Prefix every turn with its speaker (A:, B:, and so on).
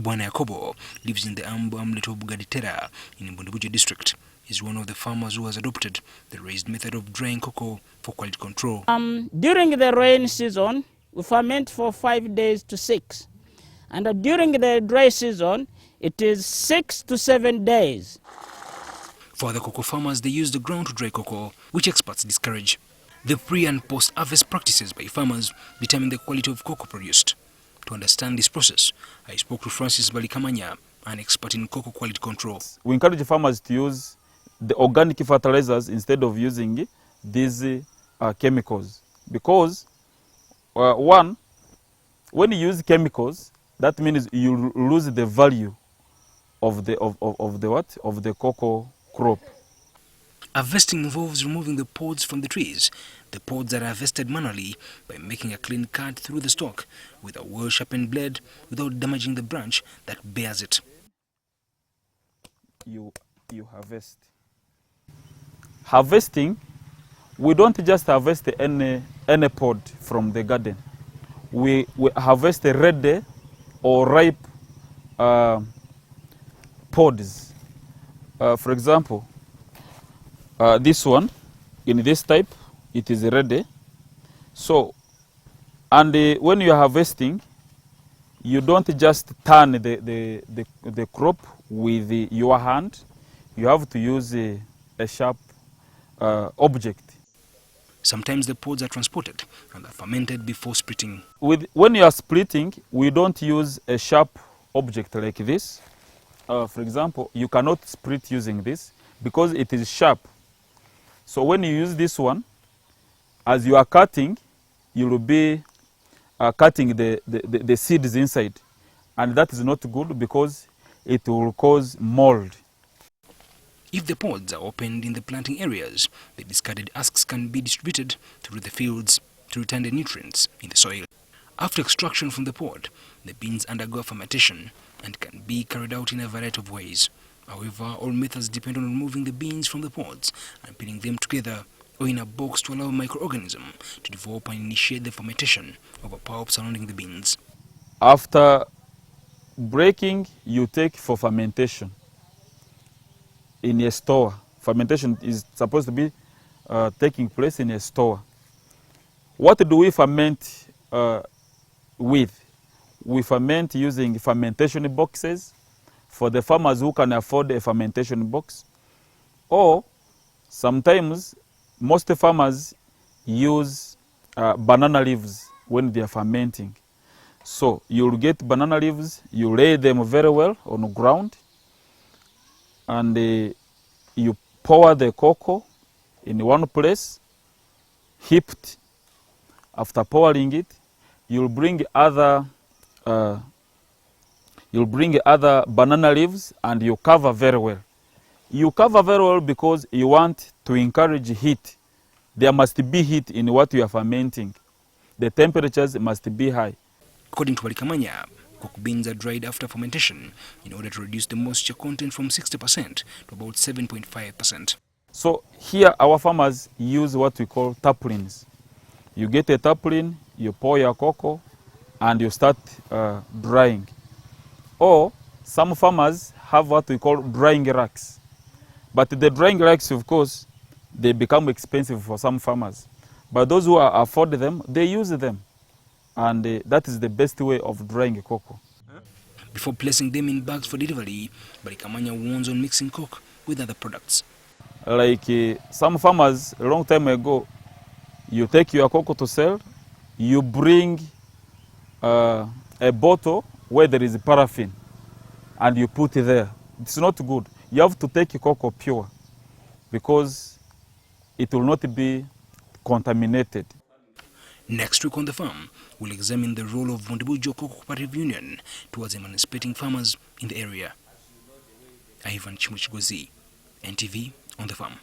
A: Subwana Yakobo lives in the Ambo hamlet of Gaditera in Mbundubujo district. He's one of the farmers who has adopted the raised method of drying cocoa for quality control.
B: During the rain season, we ferment for 5 days to 6. And during the dry season, it is 6 to 7 days.
A: For other cocoa farmers, they use the ground to dry cocoa, which experts discourage. The pre- and post-harvest practices by farmers determine the quality of cocoa produced. To understand this process, I spoke to Francis Balikamanya, an expert in cocoa quality control.
C: We encourage farmers to use the organic fertilizers instead of using these chemicals, because one, when you use chemicals, that means you lose the value of the cocoa crop.
A: Harvesting involves removing the pods from the trees. The pods are harvested manually by making a clean cut through the stalk with a well-sharpened blade without damaging the branch that bears it.
C: You harvest. Harvesting, we don't just harvest any pod from the garden. We harvest ready or ripe pods. For example, this one, in this type, it is ready. So, and when you are harvesting, you don't just turn the crop with your hand. You have to use a sharp object.
A: Sometimes the pods are transported and are fermented before splitting.
C: When you are splitting, we don't use a sharp object like this. For example, you cannot split using this because it is sharp. So when you use this one, as you are cutting, you will be cutting the seeds inside. And that is not good because it will cause mold.
A: If the pods are opened in the planting areas, the discarded husks can be distributed through the fields to return the nutrients in the soil. After extraction from the pod, the beans undergo fermentation and can be carried out in a variety of ways. However, all methods depend on removing the beans from the pods and pinning them together or in a box to allow a microorganism to develop and initiate the fermentation of a pulp surrounding the beans.
C: After breaking, you take for fermentation in a store. Fermentation is supposed to be taking place in a store. What do we ferment with? We ferment using fermentation boxes for the farmers who can afford a fermentation box. Or sometimes most farmers use banana leaves when they are fermenting. So you'll get banana leaves, you lay them very well on the ground, and you pour the cocoa in one place, heaped. After pouring it, you'll bring other banana leaves and you cover very well. You cover very well because you want to encourage heat. There must be heat in what you are fermenting. The temperatures must be high.
A: According to Balikamanya, cocoa beans are dried after fermentation in order to reduce the moisture content from 60% to about 7.5%.
C: So here our farmers use what we call taplings. You get a taplin, you pour your cocoa, and you start drying. Or some farmers have what we call drying racks. But the drying racks, of course, they become expensive for some farmers. But those who afford them, they use them. And that is the best way of drying cocoa.
A: Before placing them in bags for delivery, Balikamanya warns on mixing cocoa with other products.
C: Like some farmers, a long time ago, you take your cocoa to sell, you bring a bottle where there is paraffin, and you put it there. It's not good. You have to take cocoa pure because it will not be contaminated.
A: Next week on The Farm, we'll examine the role of Mbundubujo Cocoa Cooperative Union towards emancipating farmers in the area. Kimuli Kigozi, NTV on The Farm.